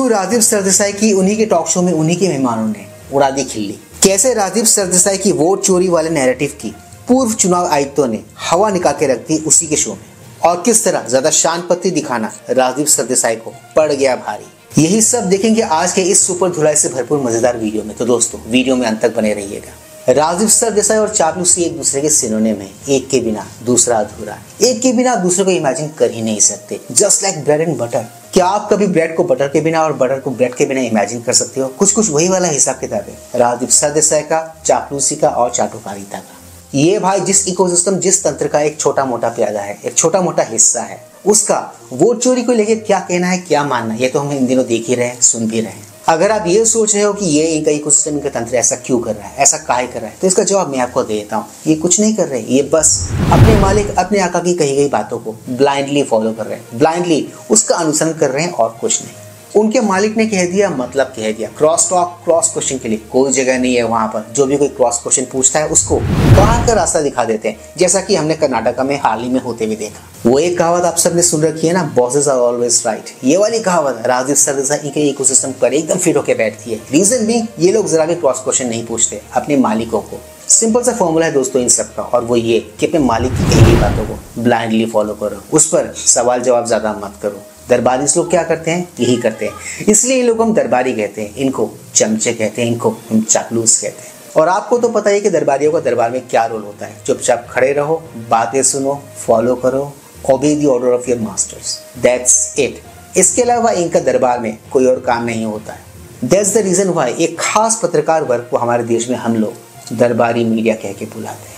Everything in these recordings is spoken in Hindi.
राजीव सरदेसाई की उन्हीं के टॉक शो में उन्हीं के मेहमानों ने उड़ा दी खिल्ली। कैसे राजीव सरदेसाई की वोट चोरी वाले नैरेटिव की पूर्व चुनाव आयुक्तों ने हवा निकाल के रख दी उसी के शो में, और किस तरह ज्यादा शान पत्ती दिखाना राजीव सरदेसाई को पड़ गया भारी। यही सब देखेंगे आज के इस सुपर धुलाई से भरपूर मजेदार वीडियो में। तो दोस्तों वीडियो में अंत तक बने रहिएगा। राजीव सरदेसाई और चापलूसी एक दूसरे के सिनोनिम है। एक के बिना दूसरा अधूरा, एक के बिना दूसरे को इमेजिन कर ही नहीं सकते। Just like bread and butter. क्या आप कभी ब्रेड को बटर के बिना और बटर को ब्रेड के बिना इमेजिन कर सकते हो? कुछ कुछ वही वाला हिसाब किताब है राजीव सरदेसाई का, चापलूसी का और चाटुकारिता का। ये भाई जिस इकोसिस्टम, जिस तंत्र का एक छोटा मोटा प्यादा है, एक छोटा मोटा हिस्सा है, उसका वोट चोरी को लेके क्या कहना है, क्या मानना है, ये तो हम इन दिनों देख ही रहे हैं, सुन भी रहे हैं। अगर आप ये सोच रहे हो कि ये इनका इकोसिस्टम, इनका तंत्र ऐसा क्यों कर रहा है, ऐसा काहे कर रहा है, तो इसका जवाब मैं आपको दे देता हूँ। ये कुछ नहीं कर रहे, ये बस अपने मालिक, अपने आका की कही गई बातों को ब्लाइंडली फॉलो कर रहे हैं, ब्लाइंडली उसका अनुसरण कर रहे हैं और कुछ नहीं। उनके मालिक ने कह दिया मतलब कह दिया। क्रॉस टॉक, क्रॉस क्वेश्चन के लिए कोई जगह नहीं है वहां पर। जो भी कोई क्रॉस क्वेश्चन पूछता है उसको बाहर का रास्ता दिखा देते हैं, जैसा कि हमने कर्नाटका में हाल ही में होते हुए देखा। वो एक कहावत आप सबने सुन रखी है ना, बॉसेस आर ऑलवेज राइट। ये वाली कहावत राजीव सरदेसाई के इकोसिस्टम पर एकदम फिट होकर बैठती है। रीजन भी ये लोग जरा भी क्रॉस क्वेश्चन नहीं पूछते अपने मालिकों को। सिंपल सा फॉर्मूला है दोस्तों इन सबका, और वो ये कि अपने मालिक की कही गई बातों को ब्लाइंडली फॉलो करो, उस पर सवाल जवाब ज्यादा मत करो। दरबारी लोग क्या करते हैं? यही करते हैं। इसलिए इन लोग हम दरबारी कहते हैं, इनको चमचे कहते हैं, इनको हम चापलूस कहते हैं। और आपको तो पता ही कि दरबारियों का दरबार में क्या रोल होता है। चुपचाप खड़े रहो, बातें सुनो, फॉलो करो, obey the order of your masters, that's it. इसके अलावा इनका दरबार में कोई और काम नहीं होता है। दैट्स द रीजन व्हाई एक खास पत्रकार वर्ग को हमारे देश में हम लोग दरबारी मीडिया कह के बुलाते हैं।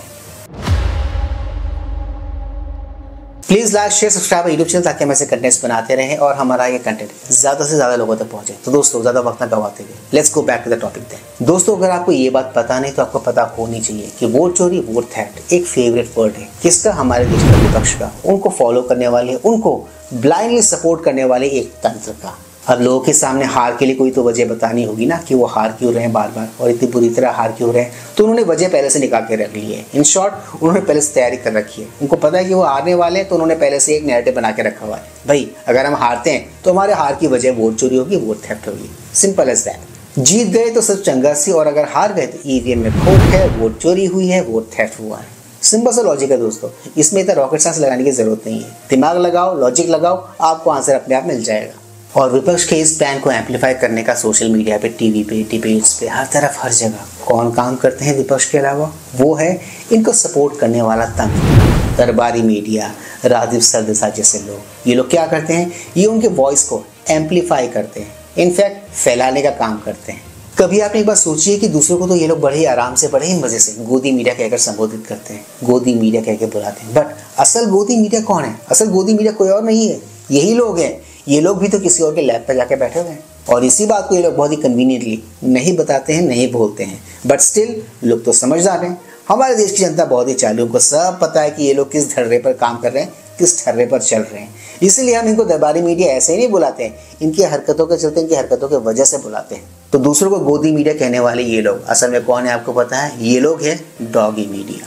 Please like, share, subscribe YouTube channel ताकि हम ऐसे कंटेंट्स बनाते रहें और हमारा ये कंटेंट ज्यादा से ज्यादा लोगों तक पहुंचे। तो दोस्तों ज्यादा वक्त ना गवाते हुए let's go back to the topic then. दोस्तों अगर आपको ये बात पता नहीं तो आपको पता होनी चाहिए कि वोट चोरी, वोट थेफ्ट एक फेवरेट वर्ड है किसका? हमारे देश का विपक्ष का। उनको फॉलो करने वाले, उनको ब्लाइंडली सपोर्ट करने वाले एक तंत्र का। अब लोगों के सामने हार के लिए कोई तो वजह बतानी होगी ना कि वो हार क्यों रहे हैं बार बार और इतनी बुरी तरह हार क्यों रहे हैं। तो उन्होंने वजह पहले से निकाल के रख ली है। इन शॉर्ट उन्होंने पहले से तैयारी कर रखी है। उनको पता है कि वो हारने वाले हैं, तो उन्होंने पहले से एक नैरेटिव बना के रखा हुआ है। भाई अगर हम हारते हैं तो हमारे हार की वजह वोट चोरी होगी, वोट थेफ्ट होगी। Simple as that. जीत गए तो सिर्फ चंगासी, और अगर हार गए तो ईवीएम में खोट है, वोट चोरी हुई है, वोट थेफ्ट हुआ है। सिंपल सा लॉजिक है दोस्तों, इसमें इतना रॉकेट साइंस लगाने की जरूरत नहीं है। दिमाग लगाओ, लॉजिक लगाओ, आपको आंसर अपने आप मिल जाएगा। और विपक्ष के इस प्लान को एम्पलीफाई करने का सोशल मीडिया पे, टीवी पे, डिबेट्स पे, हर तरफ हर जगह कौन काम करते हैं विपक्ष के अलावा? वो है इनको सपोर्ट करने वाला तंत्र, दरबारी मीडिया, राजीव सरदेसाई जैसे लोग। ये लोग क्या करते हैं? ये उनके वॉइस को एम्पलीफाई करते हैं, इनफैक्ट फैलाने का काम करते हैं। कभी आपने एक बार सोचिए कि दूसरों को तो ये लोग बड़े ही आराम से, बड़े ही मजे से गोदी मीडिया कहकर संबोधित करते हैं, गोदी मीडिया कहकर बुलाते हैं। बट असल गोदी मीडिया कौन है? असल गोदी मीडिया कोई और नहीं है, यही लोग हैं। ये लोग भी तो किसी और के लैब पर जाके बैठे हुए हैं, और इसी बात को ये लोग बहुत ही कन्वीनियंटली नहीं बताते हैं, नहीं बोलते हैं। बट स्टिल लोग तो समझदार हैं। हमारे देश की जनता बहुत ही चालू, उनको सब पता है कि ये लोग किस धर्रे पर काम कर रहे हैं, किस धर्रे पर चल रहे हैं। इसलिए हम इनको दरबारी मीडिया ऐसे ही नहीं बुलाते हैं, इनकी हरकतों के चलते, इनकी हरकतों की वजह से बुलाते हैं। तो दूसरों को गोदी मीडिया कहने वाले ये लोग असल में कौन है आपको पता है? ये लोग हैं डॉगी मीडिया।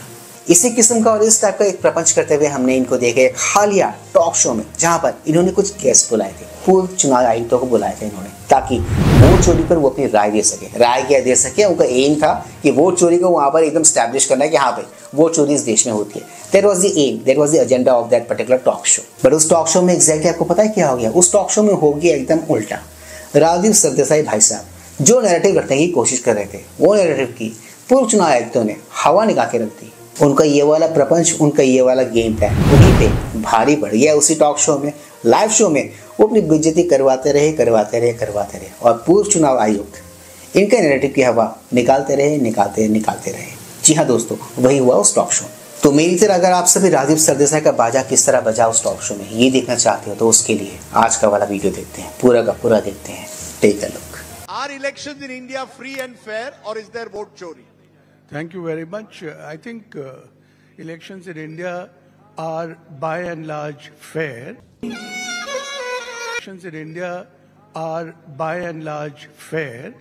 इसी किस्म का और इस टाइप का एक प्रपंच करते हुए हमने इनको देखे हालिया टॉक शो में, जहां पर इन्होंने कुछ गेस्ट बुलाए थे, पूर्व चुनाव आयुक्तों को बुलाए थे इन्होंने, ताकि वोट चोरी पर वो अपनी राय दे सके। राय क्या दे सके? उनका एम था कि वोट चोरी को वहां पर एकदम स्टैब्लिश करना है कि हाँ भाई वोट चोरी इस देश में होती है। That was the aim, that was the agenda of that particular talk show. But उस टॉक शो में एग्जैक्टली आपको पता है क्या हो गया? उस टॉक शो में हो गया एकदम उल्टा। राजीव सरदेसाई भाई साहब जो नैरेटिव रखने की कोशिश कर रहे थे, वो नैरेटिव की पूर्व चुनाव आयुक्तों ने हवा निकाल के रख दी। उनका ये वाला प्रपंच, उनका ये वाला गेम प्लान उन्हीं पे भारी पड़ गया। उसी टॉक शो में, लाइव शो में वो अपनी बेइज्जती करवाते रहे और पूर्व चुनाव आयुक्त इनके नैरेटिव की हवा निकालते रहे। जी हाँ दोस्तों, वही हुआ उस टॉक शो। तो मेरी तरह अगर आप सभी राजीव सरदेसाई का बाजा किस तरह बजा उस टॉक शो में, ये देखना चाहते हो तो उसके लिए आज का वाला वीडियो देखते हैं, पूरा का पूरा देखते हैं। Take a look. Are elections in India free and fair, or is there vote chori? Thank you very much. I think elections in India are by and large fair. Elections in India are by and large fair.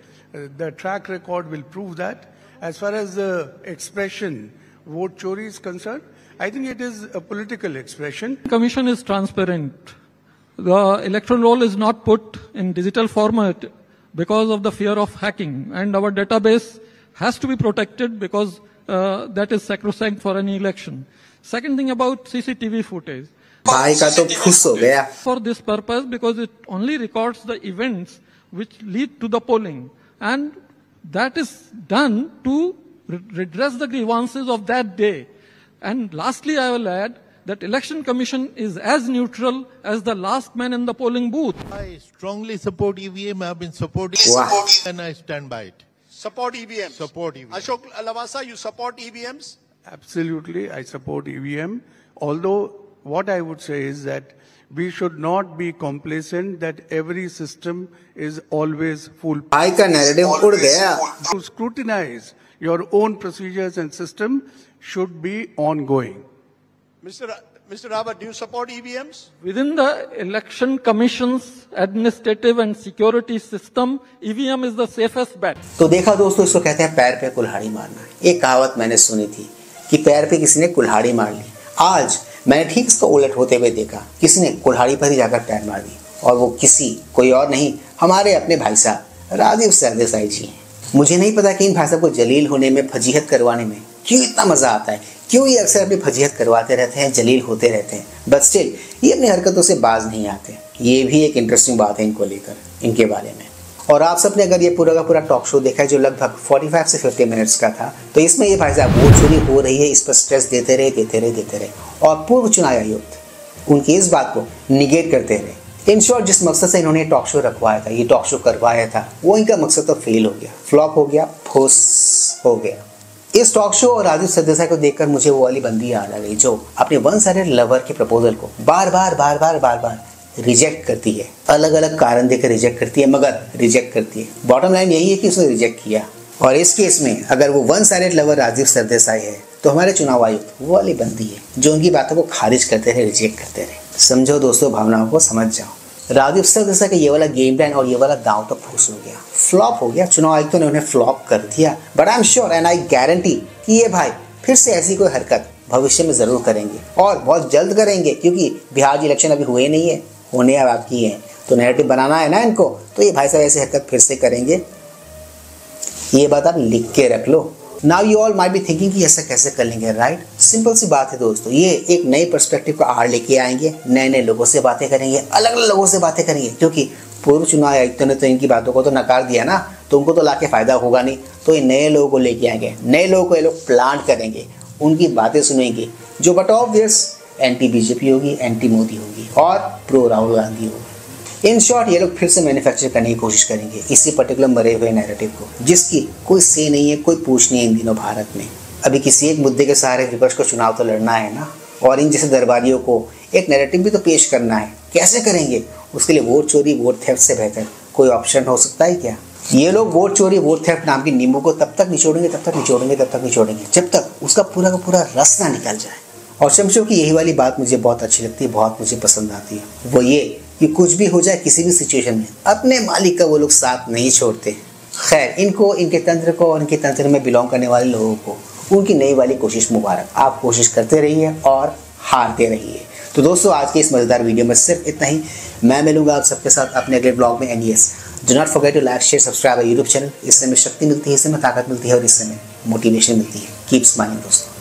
The track record will prove that. As far as the expression vote chori is concerned, I think it is a political expression. Commission is transparent. the electoral roll is not put in digital format because of the fear of hacking, and our database has to be protected because that is sacrosanct for any election. Second thing about CCTV footage. भाई का तो खुश हो गया. For this purpose, because it only records the events which lead to the polling, and that is done to redress the grievances of that day. And lastly, I will add that Election Commission is as neutral as the last man in the polling booth. I strongly support EVM. I have been supporting Wow. and I stand by it. Support EVMs. Support EVM. Ashok Lavasa, you support EVMs? Absolutely, I support EVM. Although what I would say is that we should not be complacent that every system is always foolproof. भाई का नैरेटिव उड़ गया. To scrutinize your own procedures and system should be ongoing. Mr. Rawat, do you support EVMs? Within the Election Commission's administrative and security system, EVM is the safest bet. तो देखा दोस्तों, इसको कहते हैं पैर पे कुल्हाड़ी मारना. एक कहावत मैंने सुनी थी कि पैर पे किसी ने कुल्हाड़ी मार ली. आज मैंने ठीक इसको उलट होते हुए देखा. किसी ने कुल्हाड़ी पर ही जाकर पैर मार दी, और वो किसी कोई और नहीं, हमारे अपने भाई साहब राजीव सरदेसाई जी हैं. मुझे नहीं पता कि इन भाई साहब को जलील होने में, फजीहत करवाने में क्यों इतना मजा आता है, क्यों ये अक्सर अपनी फजीहत करवाते रहते हैं, जलील होते रहते हैं. बट स्टिल ये अपनी हरकतों से बाज नहीं आते. ये भी एक इंटरेस्टिंग बात है इनको लेकर, इनके बारे में. और आप सबने अगर ये पूरा का पूरा टॉक शो देखा है जो लगभग 45 से 50 मिनट्स का था, तो इसमें ये भाई साहब वोट चोरी हो रही है इस पर स्ट्रेस देते रहे और पूर्व चुनाव आयोग उनकी इस बात को निगेट करते रहे. इन शॉर्ट, जिस मकसद से इन्होंने टॉक शो रखवाया था, ये टॉक शो करवाया था, वो इनका मकसद तो फेल हो गया, फ्लॉप हो गया, फुस हो गया. इस टॉक शो और राजीव सरदेसाई को देखकर मुझे वो वाली बंदी याद आ गई जो अपने वन साइडेड लवर के प्रपोजल को बार बार रिजेक्ट करती है. अलग अलग कारण देकर रिजेक्ट करती है, मगर रिजेक्ट करती है. बॉटम लाइन यही है कि उसने रिजेक्ट किया. और इस केस में अगर वो one sided lover Rajiv Sardesai है, तो हमारे चुनाव आयुक्त वो वाली बंदी है जो उनकी बातों को खारिज करते रहे, रिजेक्ट करते रहे. समझो दोस्तों, भावनाओं को समझ जाओ. राजीव सरदेसाई का ये वाला गेम प्लान और ये वाला दांव तो फूस हो गया, फ्लॉप हो गया. चुनाव आयुक्तों ने उन्हें फ्लॉप कर दिया. But I am sure and I guarantee कि ये भाई फिर से ऐसी कोई हरकत भविष्य में जरूर करेंगे, और बहुत जल्द करेंगे, क्योंकि बिहार इलेक्शन अभी हुए नहीं है, होने अब बाकी है. तो नैरेटिव बनाना है ना इनको, तो ये भाई साहब ऐसी हरकत फिर से करेंगे. ये बात आप लिख के रख लो. Now you all might be thinking कि ऐसा कैसे कर लेंगे, राइट? सिंपल सी बात है दोस्तों, ये एक नई पर्सपेक्टिव का आड़ लेके आएंगे, नए लोगों से बातें करेंगे, अलग अलग लोगों से बातें करेंगे, क्योंकि पूर्व चुनाव आयुक्तों ने तो इनकी बातों को तो नकार दिया ना, तो उनको तो लाके फायदा होगा नहीं. तो ये नए लोगों को लेके आएंगे, नए लोगों को ये लोग प्लांट करेंगे, उनकी बातें सुनेंगे, जो बट ऑब्वियस एंटी बीजेपी होगी, एंटी मोदी होगी और प्रो राहुल गांधी होगी. इन शॉर्ट, ये लोग फिर से मैन्युफैक्चर करने की कोशिश करेंगे इसी पर्टिकुलर मरे हुए नैरेटिव को, जिसकी कोई से नहीं है, कोई पूछ नहीं है इन दिनों भारत में. अभी किसी एक मुद्दे के सहारे विपक्ष को चुनाव तो लड़ना है ना, और इन जैसे दरबारियों को एक नैरेटिव भी तो पेश करना है. कैसे करेंगे? उसके लिए वोट चोरी, वोट थेफ्ट से बेहतर कोई ऑप्शन हो सकता है क्या? ये लोग वोट चोरी, वोट थेफ्ट नाम की नींबू को तब तक निचोड़ेंगे जब तक उसका पूरा का पूरा रस ना निकल जाए. और शमशो की यही वाली बात मुझे बहुत अच्छी लगती है, बहुत मुझे पसंद आती है. वो ये कि कुछ भी हो जाए किसी भी सिचुएशन में, अपने मालिक का वो लोग साथ नहीं छोड़ते. खैर, इनको, इनके तंत्र को और इनके तंत्र में बिलोंग करने वाले लोगों को उनकी नई वाली कोशिश मुबारक. आप कोशिश करते रहिए और हारते रहिए. तो दोस्तों, आज के इस मजेदार वीडियो में सिर्फ इतना ही. मैं मिलूंगा आप सबके साथ अपने अगले ब्लॉग में. And yes, do not forget to like, share, subscribe YouTube channel. इससे हमें शक्ति मिलती है, इससे हमें ताकत मिलती है और इससे हमें मोटिवेशन मिलती है. कीप स्माइलिंग दोस्तों.